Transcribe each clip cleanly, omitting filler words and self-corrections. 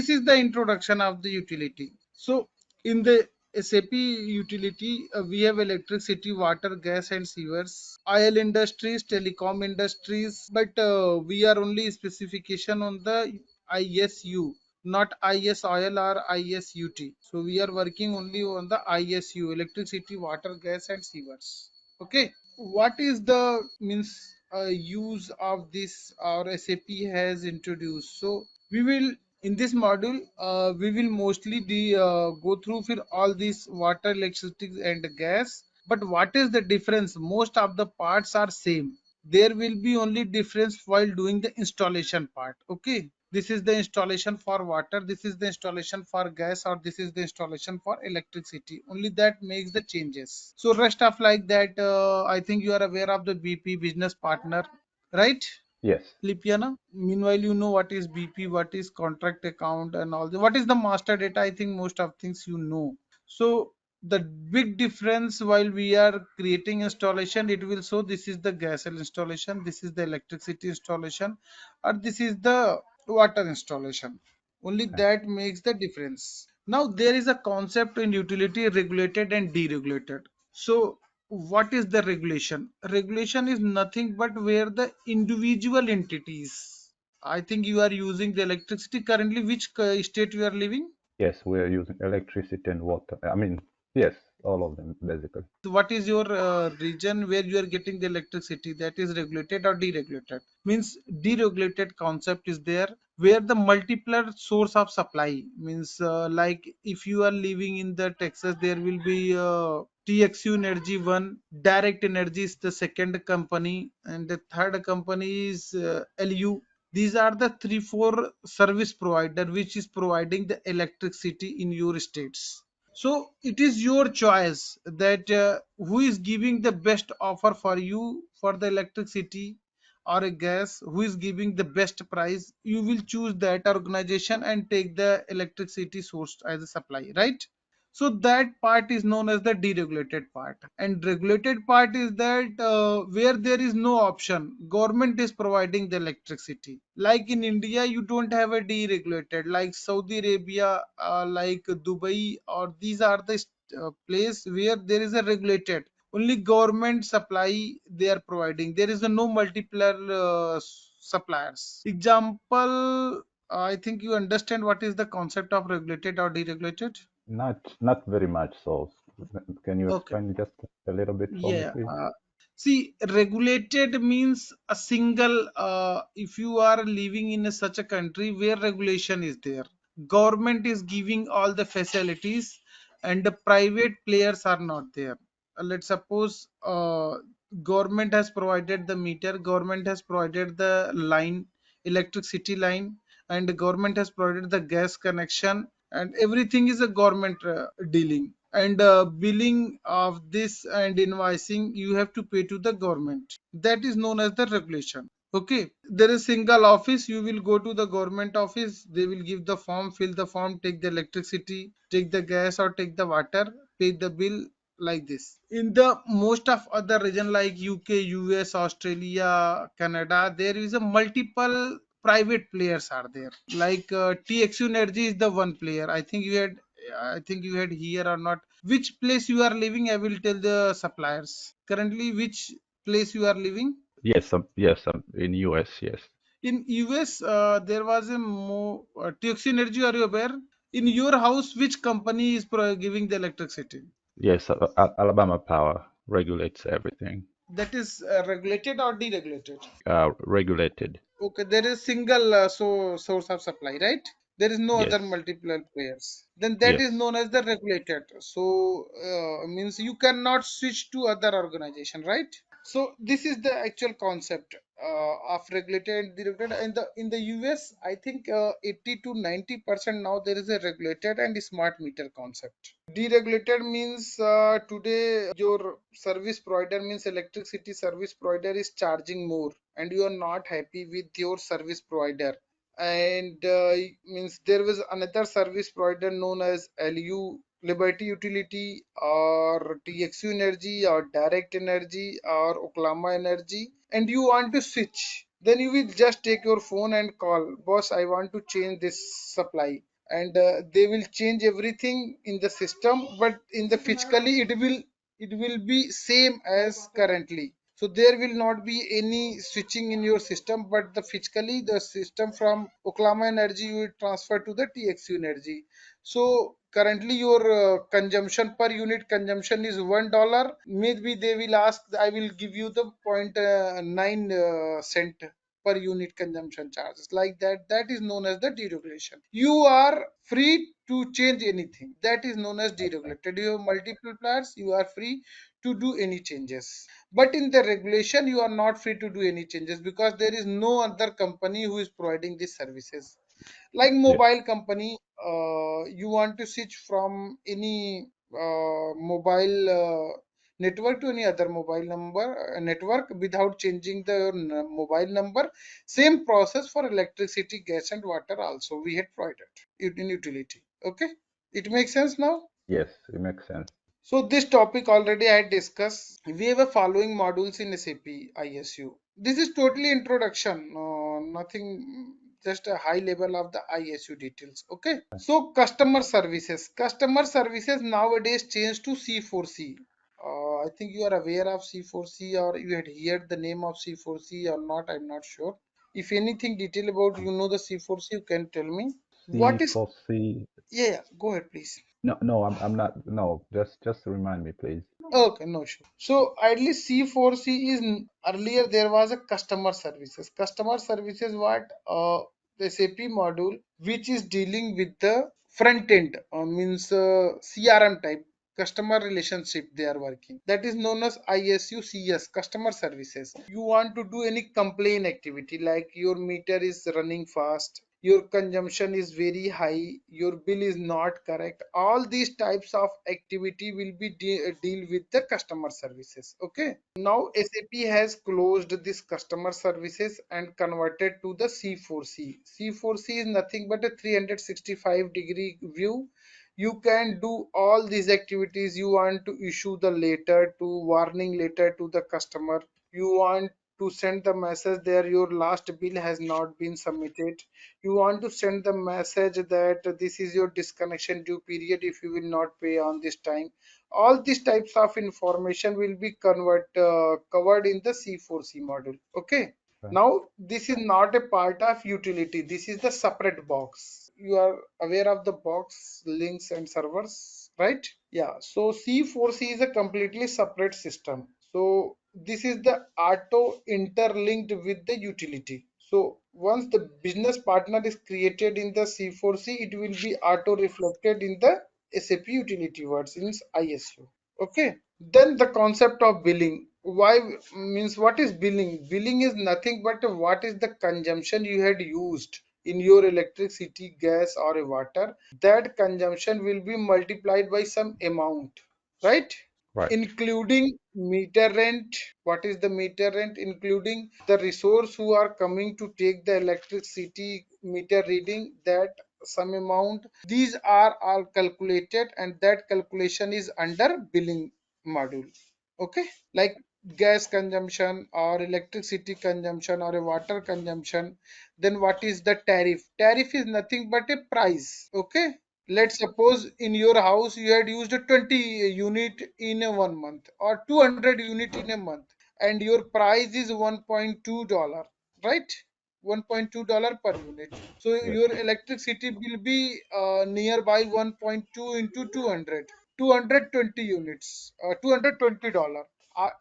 this is the introduction of the utility. So in the SAP utility, we have electricity, water, gas, and sewers, oil industries, telecom industries, but we are only specification on the ISU, not IS oil or ISUT. So we are working only on the ISU, electricity, water, gas, and sewers. Okay, what is the means use of this our SAP has introduced? So we will in this module we will mostly go through for all these water, electricity, and gas. But what is the difference? Most of the parts are same. There will be only difference while doing the installation part. Okay, this is the installation for water, this is the installation for gas, or this is the installation for electricity. Only that makes the changes. So rest of like that, I think you are aware of the BP, business partner, right? Yes. Lipiana. Meanwhile, you know what is BP, what is contract account, and all the what is the master data. I think most of things you know. So the big difference while we are creating installation, it will show this is the gas installation, this is the electricity installation, or this is the water installation. Only Okay. that makes the difference. Now there is a concept in utility regulated and deregulated. So what is the regulation? Regulation is nothing but where the individual entities. I think you are using the electricity currently. Which state you are living? Yes, we are using electricity and water. I mean, yes, all of them basically. So what is your region where you are getting the electricity, that is regulated or deregulated? Means deregulated concept is there where the multiplier source of supply means like if you are living in the Texas, there will be TXU Energy one, Direct Energy is the second company, and the third company is LU. These are the three four service provider which is providing the electricity in your states. So it is your choice that who is giving the best offer for you for the electricity or a gas, who is giving the best price. You will choose that organization and take the electricity source as a supply, right? So that part is known as the deregulated part, and regulated part is that where there is no option, government is providing the electricity. Like in India, you don't have a deregulated. Like Saudi Arabia, like Dubai, or these are the place where there is a regulated. Only government supply they are providing. There is a no multiplier suppliers. Example, I think you understand what is the concept of regulated or deregulated. Not very much. So, can you Okay. explain just a little bit for me, Yeah. please? See, regulated means a single, if you are living in such a country where regulation is there, government is giving all the facilities and the private players are not there. Let's suppose government has provided the meter, government has provided the line, electricity line, and the government has provided the gas connection, and everything is a government dealing, and billing of this and invoicing you have to pay to the government. That is known as the regulation. Okay, there is single office, you will go to the government office, they will give the form, fill the form, take the electricity, take the gas, or take the water, pay the bill, like this. In the most of other region like UK, US, Australia, Canada, there is a multiple private players are there. Like TXU Energy is the one player. I think you had here or not. Which place you are living? I will tell the suppliers. Currently, which place you are living? Yes, yes, in US, yes. In US, there was a TXU Energy. Are you aware? In your house, which company is giving the electricity? Yes, Alabama Power regulates everything. That is regulated or deregulated? Regulated. Okay, there is single source of supply, right? There is no other Yes, multiple players. Then that is yes. known as the regulated. So means you cannot switch to other organization, right? So this is the actual concept of regulated and deregulated. In the US, I think 80 to 90% now there is a regulated and smart meter concept. Deregulated means today your service provider means electricity service provider is charging more, and you are not happy with your service provider. And means there was another service provider known as LU, Liberty Utility, or TXU Energy, or Direct Energy, or Oklahoma Energy, and you want to switch. Then you will just take your phone and call, boss, I want to change this supply. and they will change everything in the system, but in the physically it will be same as currently. So there will not be any switching in your system, but the physically the system from Oklahoma Energy will transfer to the TXU Energy. So currently your consumption per unit consumption is $1. Maybe they will ask, I will give you the point 0.9 cent per unit consumption charges, like that. That is known as the deregulation. You are free to change anything. That is known as Okay. deregulated. You have multiple players, you are free to do any changes. But in the regulation you are not free to do any changes, because there is no other company who is providing these services. Like Yes. mobile company, you want to switch from any mobile network to any other mobile number network without changing the mobile number. Same process for electricity, gas and water also we had provided in utility. Okay, it makes sense now. Yes, it makes sense. So this topic already I discussed. We have a following modules in SAP ISU. This is totally introduction, nothing, just a high level of the ISU details. Okay. So customer services. Customer services nowadays changed to C4C. I think you are aware of C4C, or you had heard the name of C4C or not. I'm not sure. If anything detail about Um, the C4C, you can tell me. What is? C4C. Yeah, yeah. Go ahead, please. No, no, I'm not. No, just remind me, please. Okay, no issue. So ideally C4C is earlier there was a customer services. Customer services what the SAP module which is dealing with the front end, means CRM type customer relationship they are working. That is known as ISUCS, customer services. You want to do any complaint activity like your meter is running fast, your consumption is very high, your bill is not correct. All these types of activity will be deal with the customer services. Okay. Now SAP has closed this customer services and converted to the C4C. C4C is nothing but a 365-degree view. You can do all these activities. You want to issue the letter to warning letter to the customer. You want to send the message there your last bill has not been submitted. You want to send the message that this is your disconnection due period if you will not pay on this time. All these types of information will be covered in the C4C module. Okay. Okay. Now this is not a part of utility. This is the separate box. You are aware of the box links and servers, right? Yeah. So C4C is a completely separate system. So this is the auto interlinked with the utility. So once the business partner is created in the C4C, it will be auto reflected in the SAP utility words in ISU. Okay. Then the concept of billing. Why means what is billing? Billing is nothing but what is the consumption you had used in your electricity, gas or water. That consumption will be multiplied by some amount, right? Right. Including meter rent. What is the meter rent? Including the resource who are coming to take the electricity meter reading, that some amount. These are all calculated, and that calculation is under billing module. Okay. Like gas consumption or electricity consumption or a water consumption. Then what is the tariff? Tariff is nothing but a price. Okay. Let's suppose in your house you had used a 20 unit in a 1 month or 200 unit in a month, and your price is $1.2, right? $1.2 per unit. So Yes. your electricity will be nearby 1.2 into 200, 220 units, $220.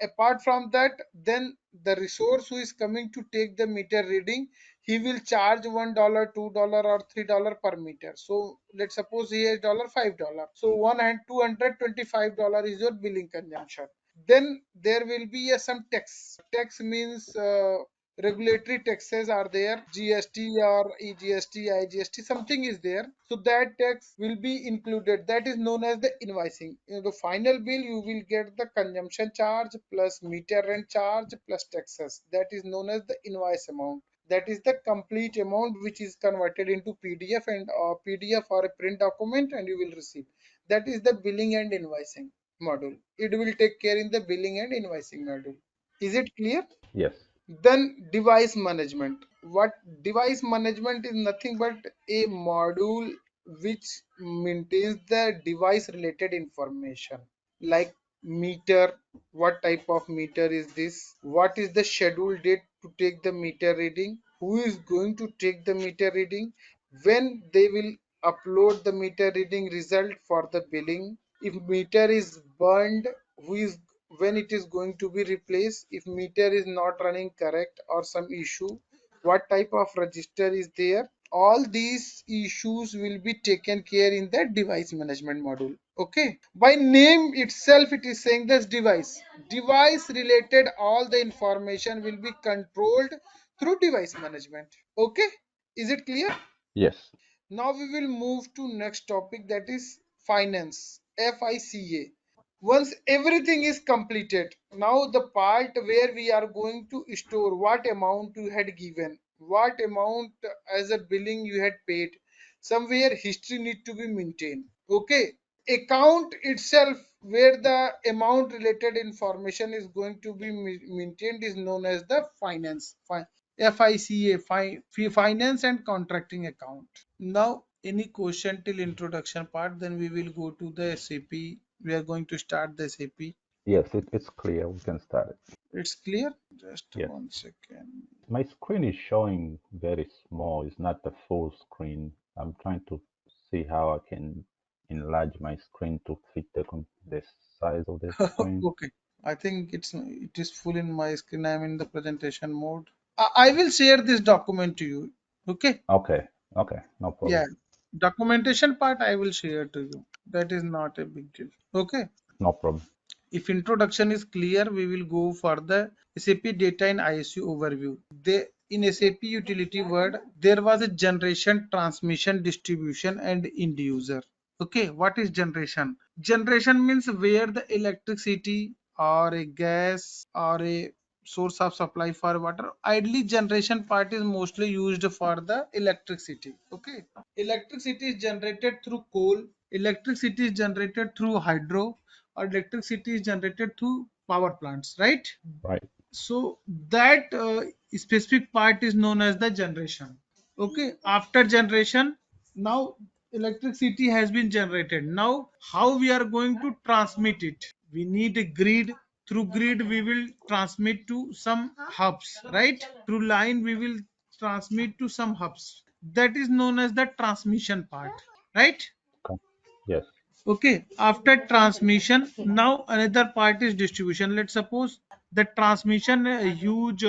Apart from that, then the resource who is coming to take the meter reading, he will charge $1, $2 or $3 per meter. So let's suppose he has $5. So one and $225 is your billing consumption. Then there will be some tax. Tax means regulatory taxes are there, GST or EGST, IGST, something is there. So that tax will be included. That is known as the invoicing. In the final bill, you will get the consumption charge plus meter rent charge plus taxes. That is known as the invoice amount. That is the complete amount which is converted into PDF and PDF or a print document, and you will receive. That is the billing and invoicing module. It will take care in the billing and invoicing module. Is it clear? Yes. Then device management. What device management is nothing but a module which maintains the device related information like meter, what type of meter is this, what is the scheduled date to take the meter reading, who is going to take the meter reading, when they will upload the meter reading result for the billing, if meter is burned, who is when it is going to be replaced, if meter is not running correct or some issue, what type of register is there. All these issues will be taken care in the device management module. Okay, by name itself it is saying this device related, all the information will be controlled through device management. Okay, is it clear? Yes. Now we will move to next topic, that is finance, FICA. Once everything is completed, now the part where we are going to store what amount you had given, what amount as a billing you had paid. Somewhere history need to be maintained. Okay. Account itself where the amount related information is going to be maintained is known as the finance. FICA, finance and contracting account. Now, any question till introduction part, then we will go to the SAP. We are going to start the SAP. Yes, it's clear. We can start it. It's clear? Just Yes. 1 second. My screen is showing very small. It's not the full screen. I'm trying to see how I can enlarge my screen to fit the size of the screen. Okay. I think it is full in my screen. I'm in the presentation mode. I will share this document to you. Okay. Okay. Okay. No Yeah. problem. Documentation part I will share to you. That is not a big deal. Okay. No problem. If introduction is clear, we will go for the SAP data and ISU overview. In SAP utility word, there was a generation, transmission, distribution, and end user. Okay, what is generation? Generation means where the electricity or a gas or a source of supply for water. Ideally, generation part is mostly used for the electricity. Okay, electricity is generated through coal. Electricity is generated through hydro, or electricity is generated through power plants, right? Right. So that specific part is known as the generation. Okay, after generation, now electricity has been generated. Now how we are going to transmit it? We need a grid. Through grid we will transmit to some hubs, right? Through line we will transmit to some hubs. That is known as the transmission part, right? Okay. Yes. Okay, after transmission, now another part is distribution. Let's suppose the transmission a huge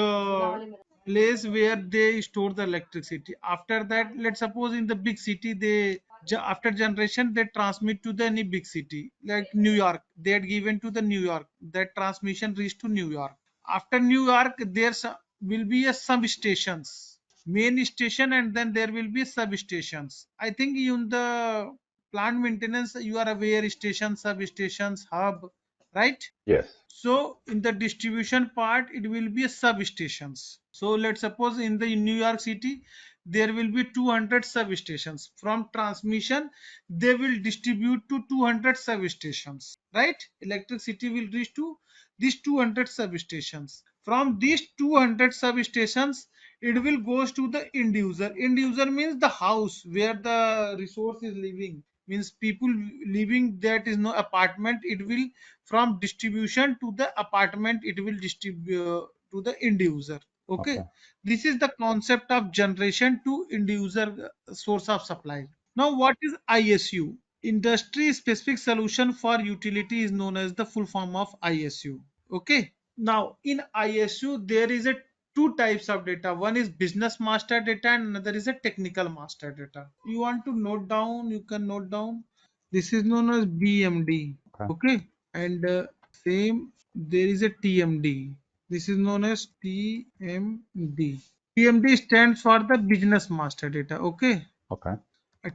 place where they store the electricity. After that, let's suppose in the big city, after generation they transmit to the any big city like New York. They had given to the New York. That transmission reached to New York. After New York, will be a substations, main station, and then there will be substations. I think in the plant maintenance you are aware stations, substations, hub, right? Yes. So in the distribution part, it will be substations. So let's suppose in the New York City, there will be 200 substations. From transmission, they will distribute to 200 substations, right? Electricity will reach to these 200 substations. From these 200 substations, it will goes to the end user. End user means the house where the resource is living. Means people living, that is no apartment. It will from distribution to the apartment, it will distribute to the end user. Okay. Okay, this is the concept of generation to end user source of supply. Now what is ISU? Industry specific solution for utility is known as the full form of ISU. Okay, now in ISU there is a two types of data. One is business master data and another is a technical master data. You want to note down, you can note down. This is known as BMD. Okay. Okay, and same there is a TMD. This is known as TMD. TMD stands for the business master data. Okay, Okay.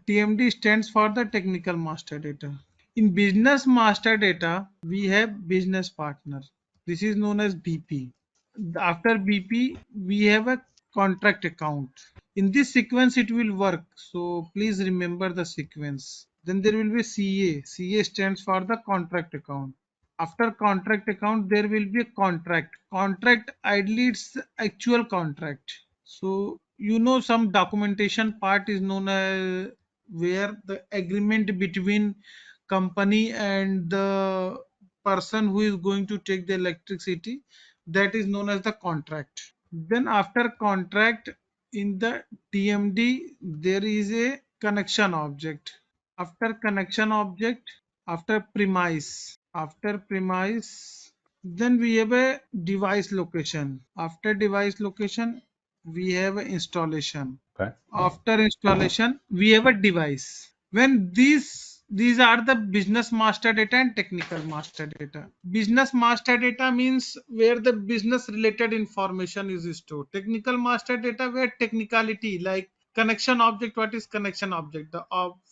TMD stands for the technical master data. In business master data, we have business partner. This is known as BP. After BP, we have a contract account. In this sequence, it will work. So please remember the sequence. Then there will be CA. CA stands for the contract account. After contract account, there will be a contract. Contract, ideally, it's actual contract. So some documentation part is known as where the agreement between company and the person who is going to take the electricity, that is known as the contract. Then after contract, in the TMD there is a connection object. After connection object, after premise, then we have a device location. After device location, we have a installation. Okay. After installation, we have a device. When these are the business master data and technical master data. Business master data means where the business related information is stored. Technical master data where technicality, like connection object. What is connection object?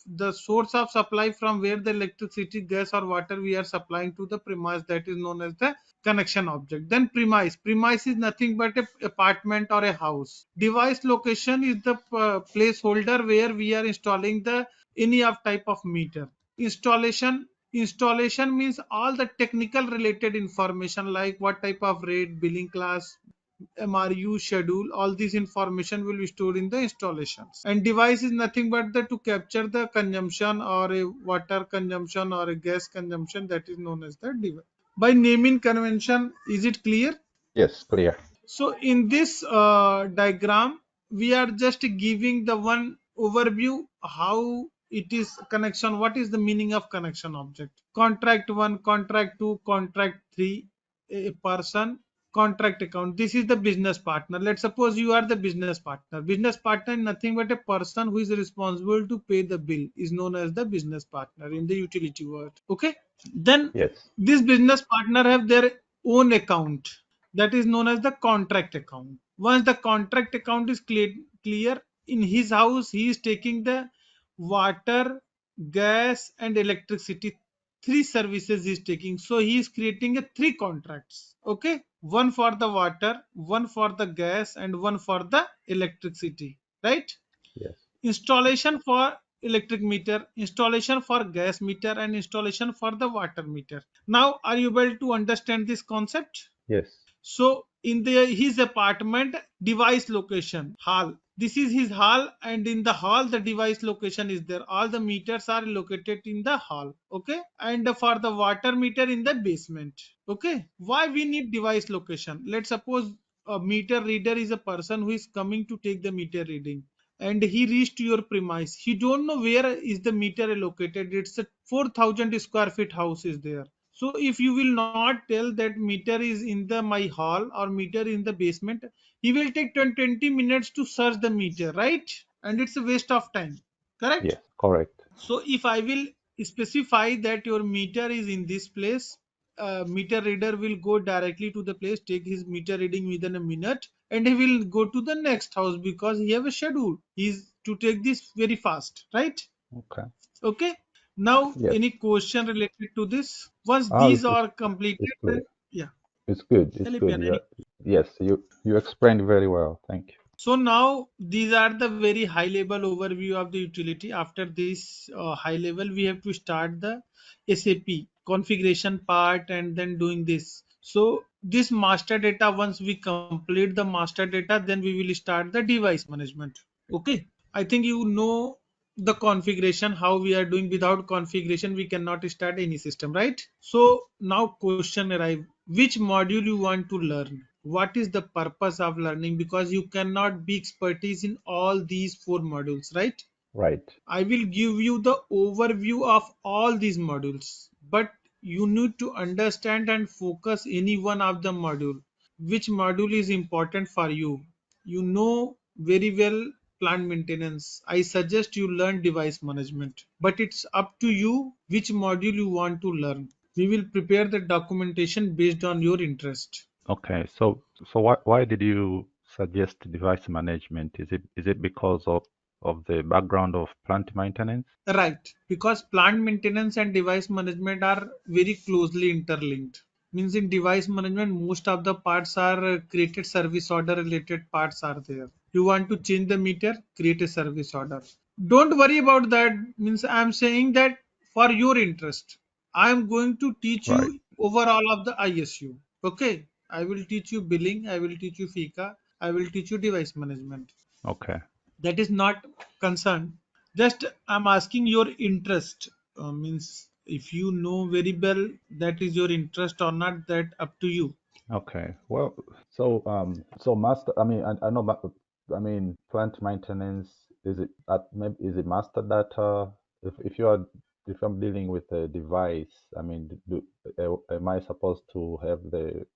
The source of supply from where the electricity, gas or water we are supplying to the premise, that is known as the connection object. Then premise is nothing but a apartment or a house. Device location is the placeholder where we are installing the any of type of meter. Installation means all the technical related information, like what type of rate, billing class, MRU schedule, all this information will be stored in the installations. And device is nothing but the to capture the consumption or a water consumption or a gas consumption, that is known as the device. By naming convention, is it clear? Yes, clear. So in this diagram, we are just giving the one overview how it is connection. What is the meaning of connection object? Contract 1, contract 2, contract 3, a person, contract account. This is the business partner. Let's suppose you are the business partner. Business partner is nothing but a person who is responsible to pay the bill, is known as the business partner in the utility world. Okay. Then Yes. this business partner have their own account, that is known as the contract account. Once the contract account is clear, in his house he is taking the water, gas and electricity, three services he is taking. So he is creating a three contracts. Okay, one for the water, one for the gas and one for the electricity, right? Yes. Installation for electric meter, installation for gas meter and installation for the water meter. Now are you able to understand this concept? Yes. So in the his apartment, device location hall, this is his hall, and in the hall the device location is there. All the meters are located in the hall. Okay, and for the water meter in the basement. Okay, why we need device location? Let's suppose a meter reader is a person who is coming to take the meter reading, and he reached your premise. He don't know where is the meter located. It's a 4,000 square feet house is there. So if you will not tell that meter is in the my hall or meter in the basement, he will take 20 minutes to search the meter, right? And it's a waste of time. Correct? Yes. Correct. So if I will specify that your meter is in this place, meter reader will go directly to the place, take his meter reading within a minute, and he will go to the next house because he have a schedule. He's to take this very fast, right? Okay. Okay. Now, Yes. any question related to this? Once Oh, these are it's completed, clear. then yeah. It's good. It's Help me, good. Anani. Yes. You explained very well. Thank you. So now these are the very high level overview of the utility. After this high level, we have to start the SAP configuration part and then doing this. So this master data, once we complete the master data, then we will start the device management. Okay. I think you know the configuration, how we are doing. Without configuration, we cannot start any system, right? So now question arrive, which module you want to learn? What is the purpose of learning? Because you cannot be expertise in all these four modules, right? Right. I will give you the overview of all these modules, but you need to understand and focus any one of the module. Which module is important for you? You know very well plant maintenance. I suggest you learn device management, but it's up to you which module you want to learn. We will prepare the documentation based on your interest. Okay. So why did you suggest device management? Is it because of the background of plant maintenance? Right, because plant maintenance and device management are very closely interlinked. Means in device management, most of the parts are created service order related parts are there. You want to change the meter, create a service order. Don't worry about that. Means I'm saying that for your interest, I'm going to teach Right. you overall of the ISU. Okay, I will teach you billing, I will teach you FICA, I will teach you device management. Okay. That is not concerned. Just I'm asking your interest. Means if you know very well that is your interest or not, that up to you. Okay. Well, so master. I mean, I know. I mean, plant maintenance. Is it at maybe is it master data? If you are if I'm dealing with a device, I mean, am I supposed to have the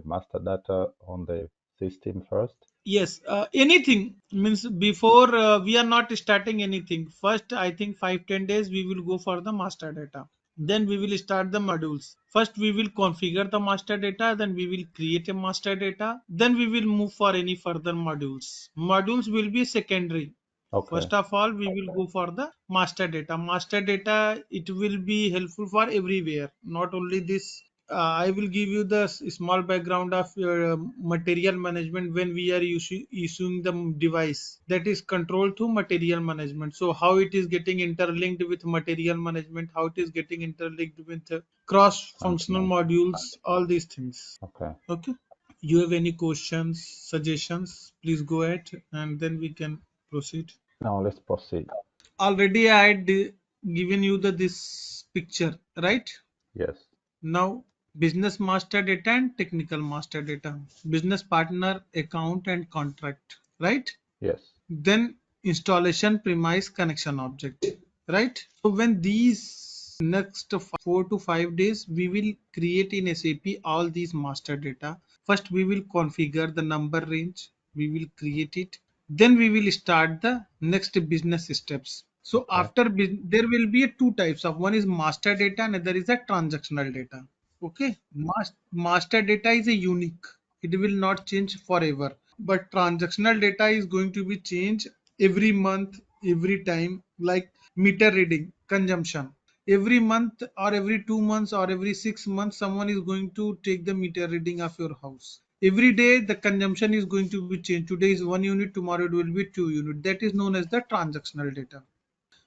master data on the system first? Yes, anything means before we are not starting anything. First, I think 5-10 days we will go for the master data. Then we will start the modules. First, we will configure the master data. Then we will create a master data. Then we will move for any further modules. Modules will be secondary. Okay. First of all, we will go for the master data. Master data, it will be helpful for everywhere, not only this. I will give you the small background of your material management when we are issuing the device that is controlled through material management. So how it is getting interlinked with material management, how it is getting interlinked with Plant cross-functional maintenance. modules, all these things. Okay. Okay. You have any questions, suggestions? Please go ahead and then we can proceed. Now let's proceed. Already I had given you the this picture, right? Yes. Now business master data and technical master data, business partner account and contract, right? Yes. Then installation premise connection object, right? So when these next 4 to 5 days we will create in SAP all these master data. First we will configure the number range, we will create it, then we will start the next business steps. So Okay. after there will be two types of, one is master data and other is a transactional data. Okay, master data is a unique, it will not change forever, but transactional data is going to be changed every month, every time, like meter reading consumption. Every month or every 2 months or every 6 months someone is going to take the meter reading of your house. Every day the consumption is going to be changed. Today is 1 unit, tomorrow it will be 2 unit. That is known as the transactional data.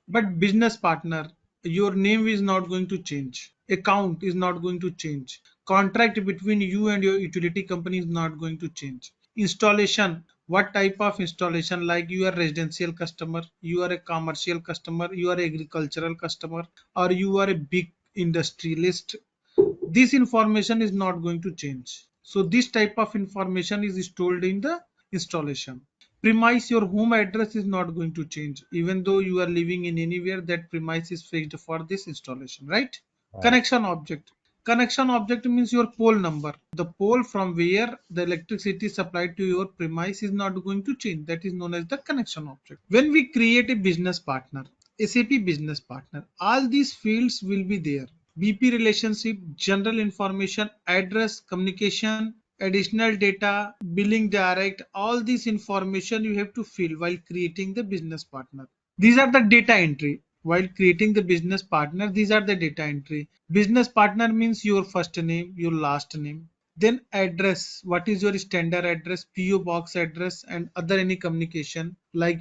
But business partner, your name is not going to change. Account is not going to change. Contract between you and your utility company is not going to change. Installation, what type of installation? Like you are residential customer, you are a commercial customer, you are agricultural customer, or you are a big industrialist. This information is not going to change. So this type of information is stored in the installation. Premise, your home address is not going to change. Even though you are living in anywhere, that premise is fixed for this installation, right? Right. Connection object. Connection object means your pole number. The pole from where the electricity is supplied to your premise is not going to change. That is known as the connection object. When we create a business partner, SAP business partner, all these fields will be there. BP relationship, general information, address, communication, additional data, billing direct, all this information you have to fill while creating the business partner. These are the data entry. While creating the business partner, these are the data entry. Business partner means your first name, your last name. Then address, what is your standard address, PO box address, and other any communication like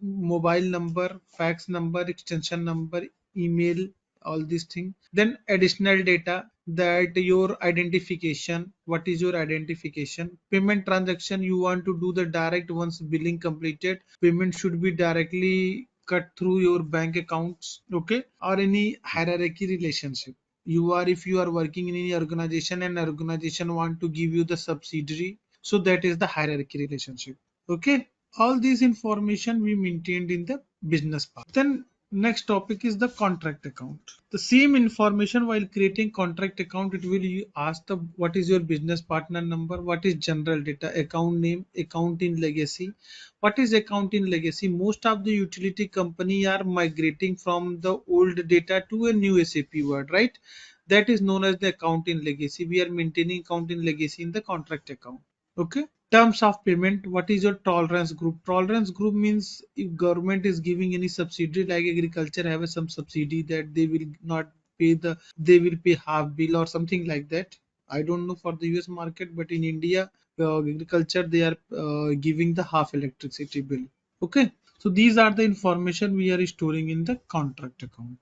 mobile number, fax number, extension number, email, all these things. Then additional data, that your identification, what is your identification, payment transaction, you want to do the direct, once billing completed, payment should be directly cut through your bank accounts, okay, or any hierarchy relationship. You are, if you are working in any organization and organization want to give you the subsidiary, so that is the hierarchy relationship, okay. All this information we maintained in the business part. Then next topic is the contract account. The same information while creating contract account, it will ask the what is your business partner number, what is general data, account name, account in legacy. What is account in legacy? Most of the utility company are migrating from the old data to a new SAP word, right? That is known as the account in legacy. We are maintaining account in legacy in the contract account. Okay. Terms of payment, what is your tolerance group? Tolerance group means if government is giving any subsidy, like agriculture have some subsidy that they will not pay the, they will pay half bill or something like that. I don't know for the US market, but in India, agriculture they are giving the half electricity bill. Okay, so these are the information we are storing in the contract account.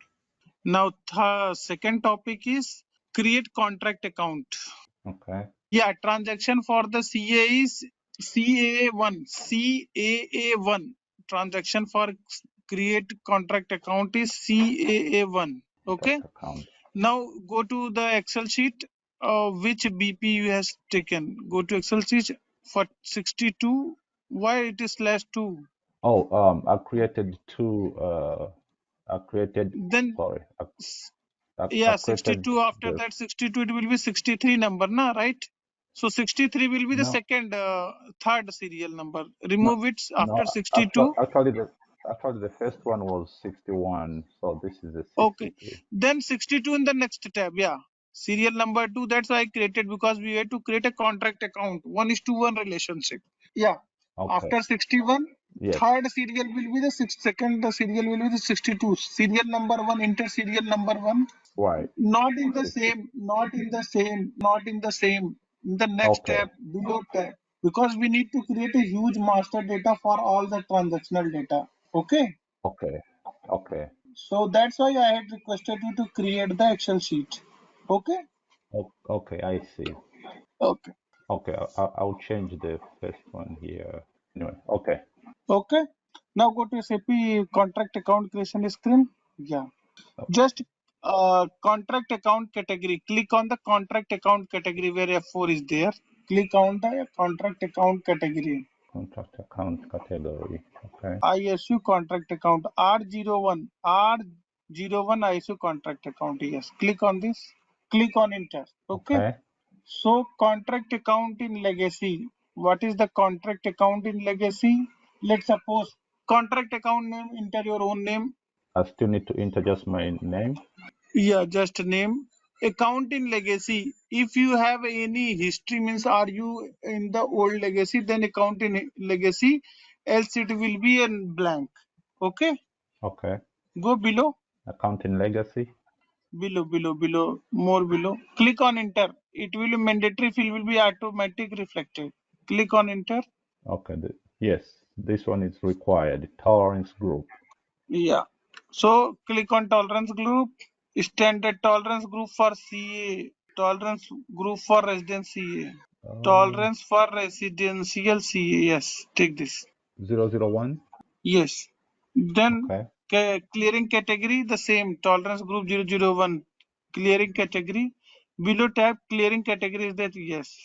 Now, the second topic is create contract account. Okay. Yeah, transaction for the CA is CAA1. CAA1 transaction for create contract account is CAA1. Okay. Contract account. Now go to the Excel sheet. Which BP you has taken? Go to Excel sheet for 62. Why it is /2? Oh, I created two. I created. Then Sorry, I yeah, created 62. After the. that 62, it will be 63 number, na, right? So 63 will be the No, second, third serial number. no, Remove it no. after 62. Actually, the first one was 61. So this is a Okay. 63. Then 62 in the next tab. Yeah. Serial number 2. That's why I created, because we had to create a contract account. 1:1 relationship. Yeah. Okay. After 61, Yes. third serial will be the second serial will be the 62. Serial number 1, inter serial number 1. Right. Not in the It's, same, in the next okay. tab, below tab, because we need to create a huge master data for all the transactional data. Okay. Okay. Okay. So that's why I had requested you to create the Excel sheet. Okay. Okay. I see. Okay. Okay. I'll change the first one here. Anyway. Okay. Okay. Now go to SAP contract account creation screen. Yeah. Just contract account category. Click on the contract account category where F4 is there. Click on the contract account category. Contract account category. Okay. ISU contract account R01 ISU contract account. Yes. Click on this. Click on enter. Okay. Okay. So contract account in legacy. What is the contract account in legacy? Let's suppose contract account name, enter your own name. I still need to enter just my name. Yeah, just name. Account in legacy. If you have any history, means are you in the old legacy, then account in legacy, else it will be in blank. Okay. Okay. Go below, Accounting legacy. below, more below. Click on enter. It will be mandatory field will be automatic reflected. Click on enter. Okay. Yes. This one is required. Tolerance group. Yeah. So click on tolerance group, standard tolerance group for CA, tolerance group for resident CA, Oh, tolerance for residential CA. Yes, take this. 001. Yes. Then Okay. clearing category, the same tolerance group 001, clearing category. Below tab, clearing category is that, yes,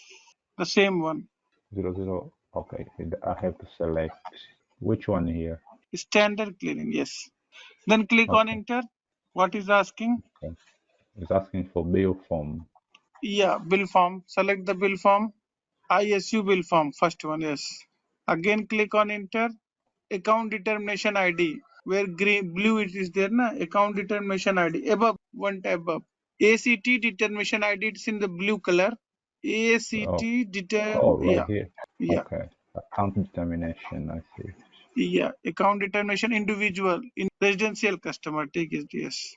the same one. 00. Okay. I have to select which one here. Standard clearing, yes. Then click on Okay. enter. What is asking? Okay. It's asking for bill form. Yeah, bill form. Select the bill form. ISU bill form, first one, yes. Again, click on enter. Account determination ID, where green, blue it is there, na? Account determination ID, above, one tab above. ACT determination ID, it's in the blue color. Oh, ACT right yeah, here. yeah, Okay. Account determination. I see. yeah. Account determination individual, in residential customer, take it, yes.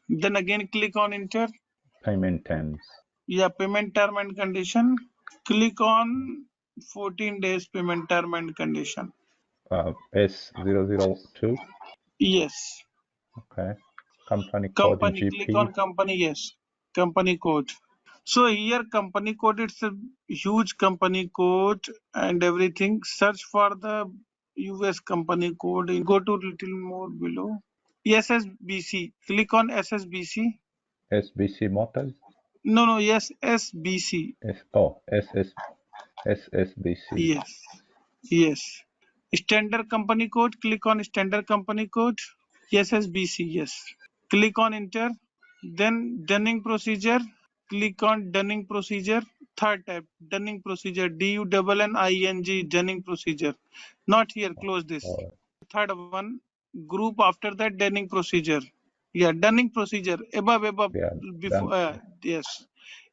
Then again, click on enter. Payment terms. Yeah, payment term and condition. Click on 14 days payment term and condition. S002. Yes. Okay. Company code Company. Click GP. on company. Yes. Company code. So here company code, it's a huge company code and everything. Search for the US company code. Go to little more below. SSBC. Click on SSBC. SBC Motors. No, no, yes, SBC. SSBC. Yes. Yes. Standard company code. Click on standard company code. SSBC. Yes. Click on enter. Then Dunning procedure. Click on Dunning procedure. Third tab, Dunning procedure. DUNNING Dunning procedure. Not here. Close this. Uh, Third one, group after that, Dunning procedure. Yeah, Dunning procedure. Above, yeah, before. then Yes.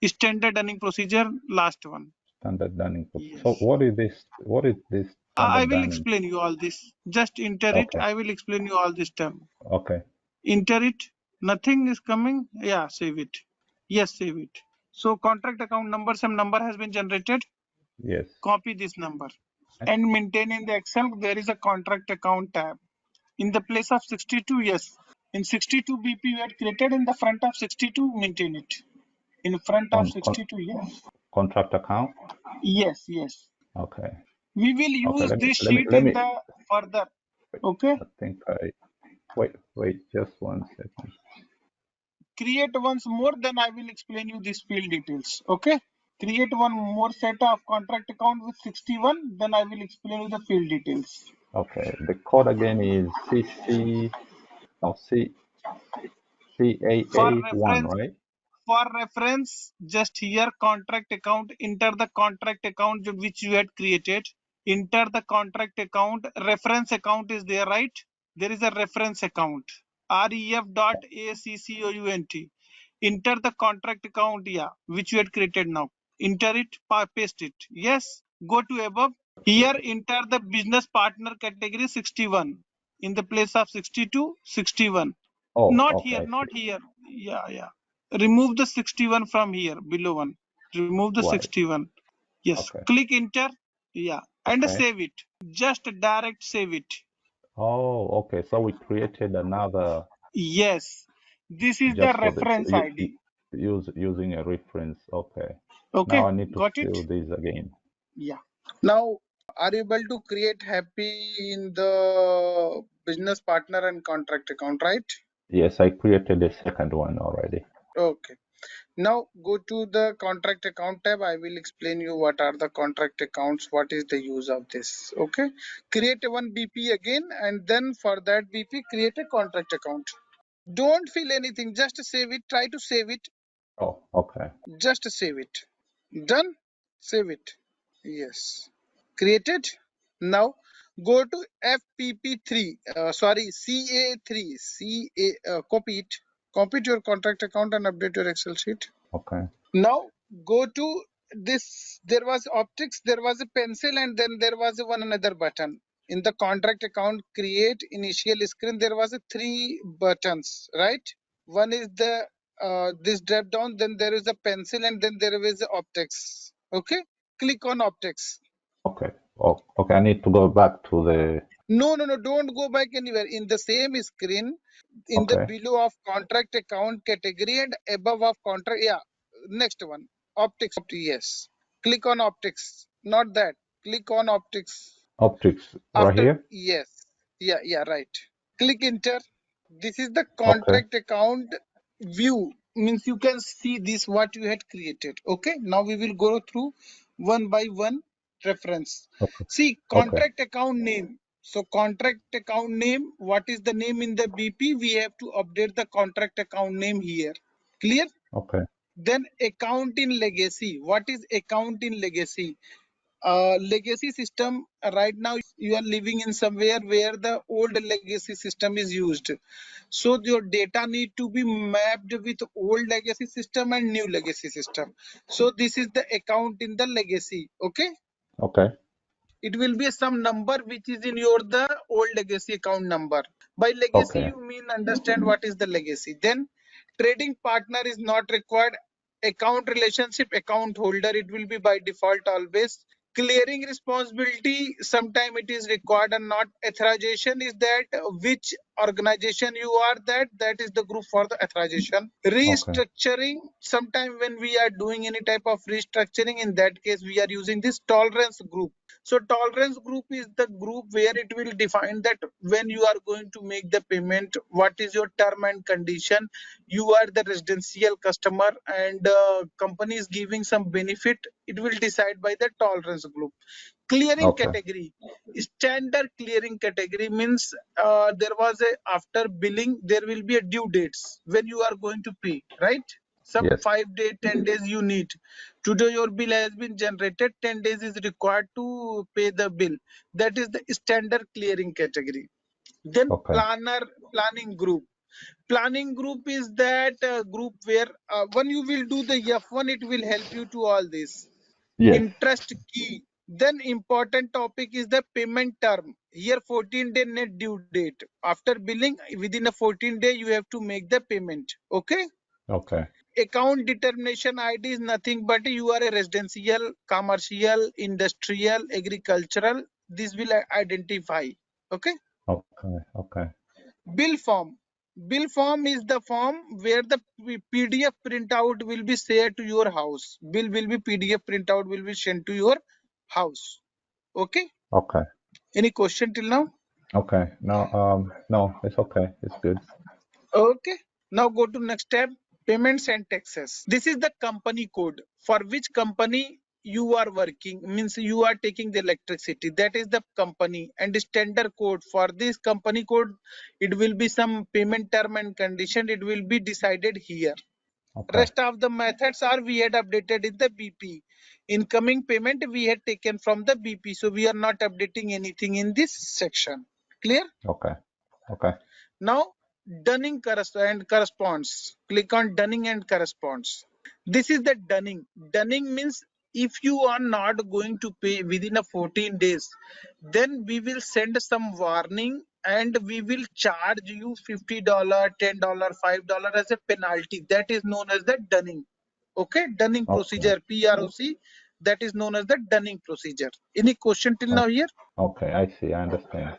Standard Dunning procedure. Last one. standard dining. Yes. So what is this? What is this I standard will dining? explain you all this. Just enter it. Okay. I will explain you all this term. Okay. Enter it. Nothing is coming. Yeah, save it. Yes, save it. So contract account number, some number has been generated. Yes. Copy this number and maintain in the Excel. There is a contract account tab. In the place of 62, yes. In 62 BP you had created, in the front of 62, maintain it. In front of On 62, yes. contract account. Yes, yes. Okay. We will Okay. use Let me this let me sheet let in me. the further. Okay. I think I Wait, just 1 second. Create once more, then I will explain you these field details. Okay. Create one more set of contract account with 61, then I will explain you the field details. Okay, the code again is For CAA1, reference, right? just here contract account, enter the contract account which you had created. Enter the contract account. Reference account is there, right? There is a reference account. ref.account. Enter the contract account, yeah, which you had created now. Enter it, paste it. Yes. Go to above. Here enter the business partner category 61. In the place of 62, 61. Oh, Not okay, here, I not see. here. Yeah, yeah. Remove the 61 from here, below one. Remove the Right. 61. Yes. Okay. Click enter. Yeah. And Okay. save it. Just direct save it. Oh, okay. So we created another Yes. This is the just for this reference ID. using a reference. Okay. Now Okay. I need to Got it? fill this again. Yeah. Now, are you able to create happy in the business partner and contract account, right? Yes, I created the second one already. Okay. Now go to the contract account tab. I will explain you what are the contract accounts, what is the use of this. Okay. Create a one BP again, and then for that BP, create a contract account. Don't fill anything, just save it. Try to save it. Oh, okay. Just save it. Done. Save it. Yes. Created. Now go to FPP3. Sorry, CA3. Copy it. Copy it your contract account and update your Excel sheet. Okay. Now go to this. There was optics, there was a pencil, and then there was a one another button. In the contract account create initial screen, there was a three buttons, right? One is the this drop down, then there is a pencil, and then there is optics. Okay, click on optics. Okay. Oh, okay. I need to go back to the. No, no, no, don't go back anywhere. In the same screen, in the Okay. below of contract account category and above of contract, yeah, next one, optics, yes. Click on optics, not that. Click on optics. Optics right After, here. yes, yeah, right. Click enter. This is the Okay. contract account view. Means you can see this what you had created. Okay, now we will go through one by one reference. Okay. See Okay. contract account name. So contract account name, what is the name in the BP? We have to update the contract account name here. Clear? Okay. Then account in legacy. What is account in legacy? Legacy system, right now you are living in somewhere where the old legacy system is used, so your data need to be mapped with old legacy system and new legacy system. So this is the account in the legacy. Okay, Okay. it will be some number which is in your the old legacy account number. By legacy Okay. you mean understand what is the legacy. Then trading partner is not required. Account relationship account holder, it will be by default always. Clearing responsibility, sometime it is required and not. Authorization is that which organization you are, that is the group for the authorization. Okay. Restructuring, sometime when we are doing any type of restructuring, in that case we are using this tolerance group. So tolerance group is the group where it will define that when you are going to make the payment, what is your term and condition. You are the residential customer and company is giving some benefit, it will decide by the tolerance group. Clearing Okay. category, standard clearing category means there was a after billing there will be a due dates when you are going to pay, right? Some Yes. 5 days 10 days you need. Today your bill has been generated, 10 days is required to pay the bill. That is the standard clearing category. Then Okay. planning group. Planning group is that group where when you will do the F1, it will help you to all this. Yes. Interest key. Then important topic is the payment term. Here 14-day net due date. After billing, within a 14-day, you have to make the payment. Okay. Okay. Account determination ID is nothing but you are a residential, commercial, industrial, agricultural. This will identify. Okay. Okay. Okay. Bill form. Bill form is the form where the PDF printout will be shared to your house. Bill will be PDF printout will be sent to your house. Okay. Okay. Any question till now? Okay. No, it's okay. It's good. Okay. Now go to next tab, payments and taxes. This is the company code for which company you are working, means you are taking the electricity. That is the company, and the standard code for this company code, it will be some payment term and condition. It will be decided here. Okay. Rest of the methods are we had updated in the BP. Incoming payment we had taken from the BP. So we are not updating anything in this section. Clear? Okay. Okay. Now, dunning and corresponds. Click on dunning and corresponds. This is the dunning. Dunning means if you are not going to pay within a 14 days, then we will send some warning and we will charge you $50, $10, $5 as a penalty. That is known as the dunning. Okay, dunning Okay. procedure, PROC. That is known as the dunning procedure. Any question till now Okay. here? Okay. I see. I understand.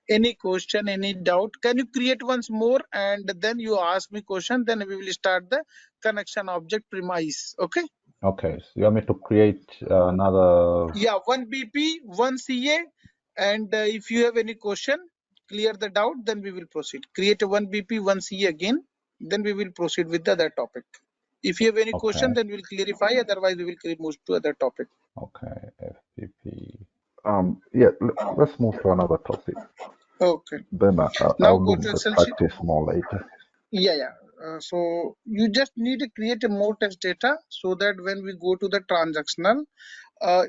Any question, any doubt? Can you create once more and then you ask me question, then we will start the connection object premise. Okay? Okay. So you want me to create another? Yeah, one BP, one CA, and if you have any question, clear the doubt, then we will proceed. Create a one BP, one CA again, then we will proceed with the other topic. If you have any question, Okay. then we'll clarify. Otherwise, we will move to other topic. Okay. FPP. Yeah. Let's move to another topic. Okay. Then Now I'll go do to the Excel sheet. practice more later. Yeah. So you just need to create a more test data so that when we go to the transactional, uh,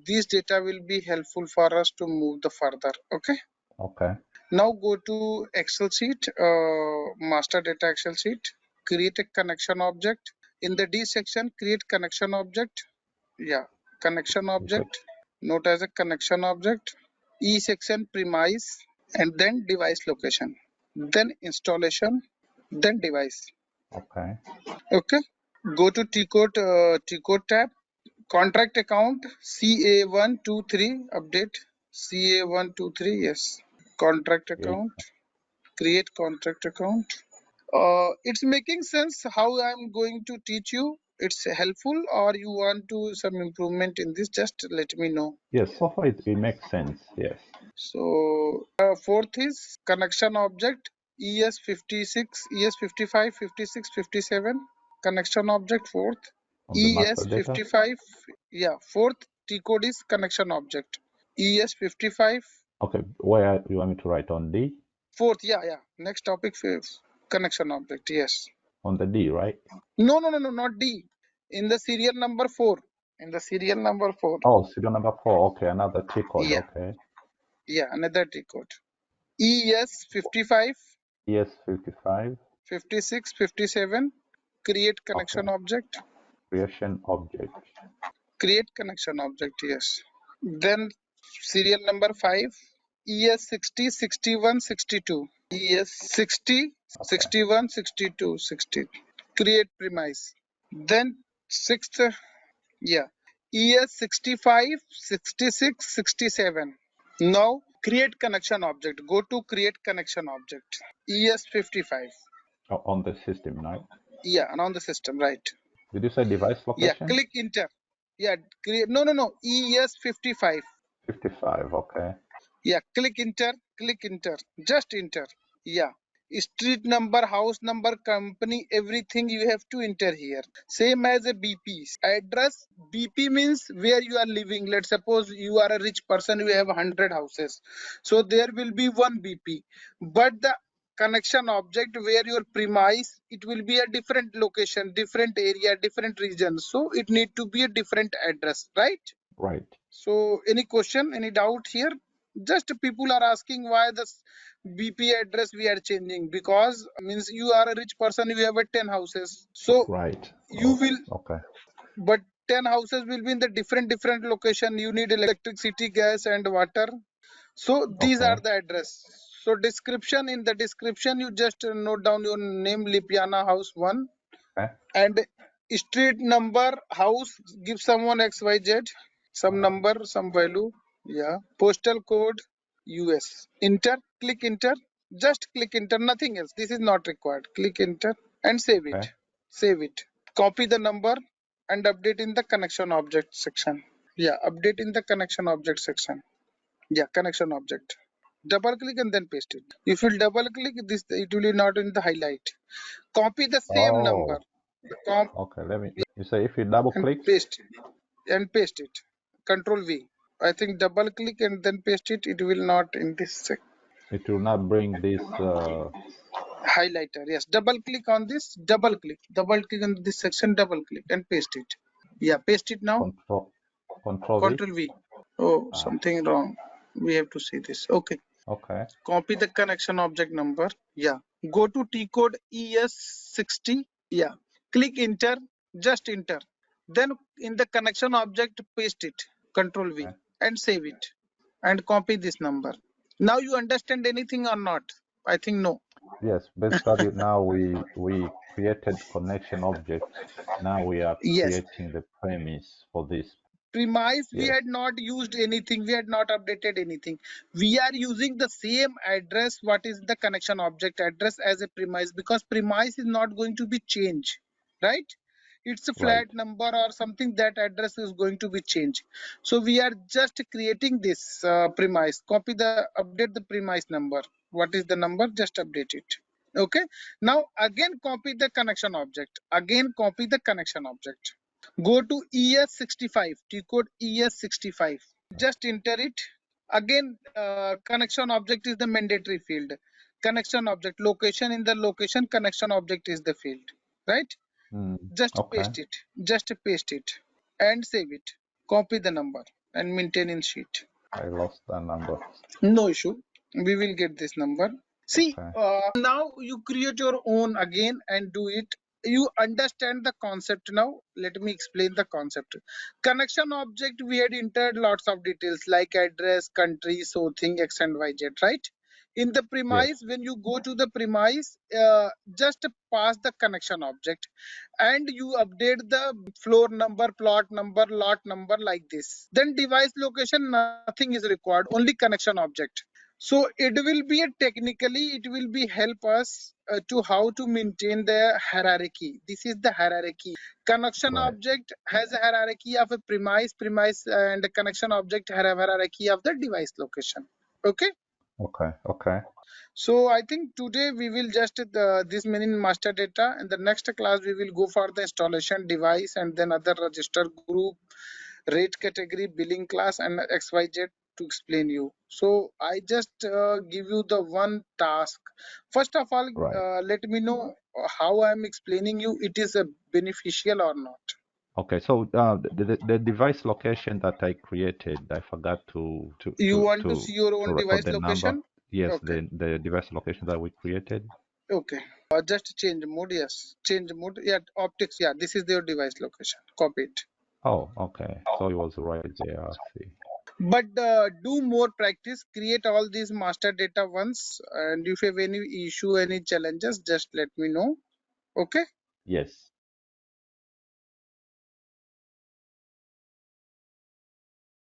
these data will be helpful for us to move the further. Okay. Okay. Now go to Excel sheet, master data Excel sheet, create a connection object. In the D section, create connection object. Yeah, connection Okay. object, note as a connection object. E section, premise, and then device location, then installation, then device. Okay. Okay. Go to T code tab, contract account CA123 update, CA123, yes. Contract Create. account, create contract account. It's making sense how I'm going to teach you. It's helpful, or you want to some improvement in this, just let me know. Yes. So far it makes sense. Yes. So fourth is connection object ES56, ES55, 56, 57. Connection object fourth. On the master data. ES55, yeah, fourth T code is connection object. ES55, Okay. Where you want me to write on D? fourth, yeah. Next topic, fifth. Connection object, yes. On the D, right? No, not D. In the serial number 4. In the serial number 4. Oh, serial number 4. Okay. Another T code. Yeah, Okay. another T code. ES55, ES 55. 56, 57. Create Okay. connection object. Creation object. Create connection object, yes. Then serial number 5. ES60, 61, 62. ES60, Okay. 61, 62, 60. Create premise. Then sixth, yeah, ES65, 66, 67. Now create connection object. Go to create connection object. ES55. Oh, on the system, right? Yeah, and on the system, right? Did you say device Yeah, location? click enter. Yeah, create. No. ES55. 55. Okay. Yeah, click enter. Click enter. Just enter. Yeah. Street number, house number, company, everything you have to enter here. Same as a BP. Address, BP means where you are living. Let's suppose you are a rich person, you have 100 houses. So there will be one BP. But the connection object where your premise, it will be a different location, different area, different region. So it need to be a different address, right? Right. So any question, any doubt here? Just people are asking why this BP address we are changing, because means you are a rich person, you have a 10 houses. So Right. you Oh, will, okay. but 10 houses will be in the different location. You need electricity, gas and water. So these are Okay. the address. So description, in the description you just note down your name, Lipiana house 1, Okay. and street number, house, give someone XYZ, some number, some value. Yeah, postal code US. Enter, click enter, just click enter, nothing else. This is not required. Click enter and save Okay. it. Save it. Copy the number and update in the connection object section. Yeah, update in the connection object section. Yeah, connection object. Double click and then paste it. If you double click this, it will be not in the highlight. Copy the same number. Oh, okay. Let me. You say if you double And click, paste it. Control V. I think double click and then paste it. It will not in this it will not bring this. highlighter. Yes, double click on this. Double click on this section. Double click and paste it. Yeah, paste it now. Control V. Control V. Oh, Ah, something wrong. We have to see this. Okay. okay. Copy the connection object number. Yeah. Go to T code ES60. Yeah. Click enter. Just enter. Then in the connection object, paste it. Control V Okay. and save it. And copy this number. Now you understand anything or not? I think no. Yes. Basically, now we created connection object. Now we are Yes. creating the premise for this. Premise, we Yes. had not used anything, we had not updated anything. We are using the same address, what is the connection object address as a premise, because premise is not going to be changed, right? It's a Right. flat number or something, that address is going to be changed. So we are just creating this premise. Update the premise number. What is the number? Just update it. Okay. Now again copy the connection object. Again copy the connection object. Go to ES65, T code ES65. Just enter it. Again, connection object is the mandatory field. Connection object, location, in the location, connection object is the field, right? Mm, Just okay. paste it. Just paste it and save it. Copy the number and maintain in sheet. I lost the number. No issue. We will get this number. See, Okay. now you create your own again and do it. You understand the concept now. Let me explain the concept. Connection object, we had entered lots of details like address, country, so thing, X and Y, Z, right? In the Yes. premise, when you go to the premise, just pass the connection object and you update the floor number, plot number, lot number like this. Then device location, nothing is required, only connection object. So it will be technically, it will be help us to how to maintain the hierarchy. This is the hierarchy. Connection Right. object has a hierarchy of a premise, and the connection object have a hierarchy of the device location. Okay. Okay. Okay. So I think today we will just this many master data, and the next class we will go for the installation device and then other register group, rate category, billing class, and XYZ to explain you. So I just give you the one task. First of all, Right. let me know how I am explaining you. It is beneficial or not. Okay. So the device location that I created, I forgot You want to see your to own record device the number. location? Yes, Okay. the device location that we created. Okay. Just change mode. Yes. Change mode. Yeah. Optics. Yeah. This is your device location. Copy it. Oh, okay. So it was right there. I see. But do more practice. Create all these master data once. And if you have any issue, any challenges, just let me know. Okay. Yes.